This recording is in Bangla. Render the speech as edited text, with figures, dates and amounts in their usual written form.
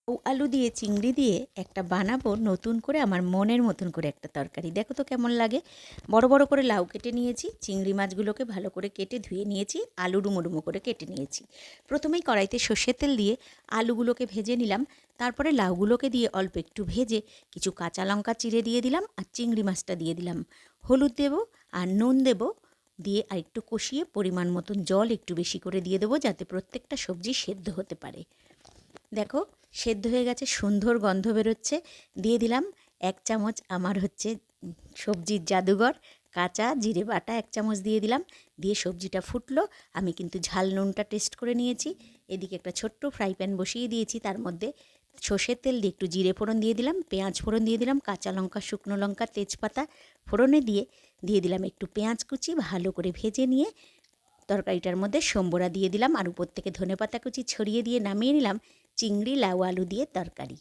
আলু দিয়ে চিংড়ি দিয়ে একটা বানাবো নতুন করে, আমার মনের মতন করে একটা তরকারি। দেখো তো কেমন লাগে। বড় বড় করে লাউ কেটে নিয়েছি, চিংড়ি মাছগুলোকে ভালো করে কেটে ধুয়ে নিয়েছি, আলু ডুমো ডুমো করে কেটে নিয়েছি। প্রথমেই কড়াইতে সর্ষের তেল দিয়ে আলুগুলোকে ভেজে নিলাম। তারপরে লাউগুলোকে দিয়ে অল্প একটু ভেজে কিছু কাঁচা লঙ্কা চিড়ে দিয়ে দিলাম, আর চিংড়ি মাছটা দিয়ে দিলাম। হলুদ দেবো আর নুন দেবো, দিয়ে আর একটু কষিয়ে পরিমাণ মতন জল একটু বেশি করে দিয়ে দেবো, যাতে প্রত্যেকটা সবজি সেদ্ধ হতে পারে। দেখো সেদ্ধ হয়ে গেছে, সুন্দর গন্ধ বেরোচ্ছে। দিয়ে দিলাম 1 চামচ আমার হচ্ছে সবজির জাদুঘর কাঁচা জিরে বাটা, 1 চামচ দিয়ে দিলাম। দিয়ে সবজিটা ফুটলো। আমি কিন্তু ঝাল নুনটা টেস্ট করে নিয়েছি। এদিকে একটা ছোট্ট ফ্রাই প্যান বসিয়ে দিয়েছি, তার মধ্যে সর্ষের তেল দিয়ে একটু জিরে ফোড়ন দিয়ে দিলাম, পেঁয়াজ ফোড়ন দিয়ে দিলাম, কাঁচা লঙ্কা, শুকনো লঙ্কা, তেজপাতা ফোড়নে দিয়ে দিলাম একটু পেঁয়াজ কুচি। ভালো করে ভেজে নিয়ে তরকারিটার মধ্যে সম্বরা দিয়ে দিলাম, আর উপর থেকে ধনেপাতা কুচি ছড়িয়ে দিয়ে নামিয়ে নিলাম চিংড়ি লাউ আলু দিয়ে তরকারি।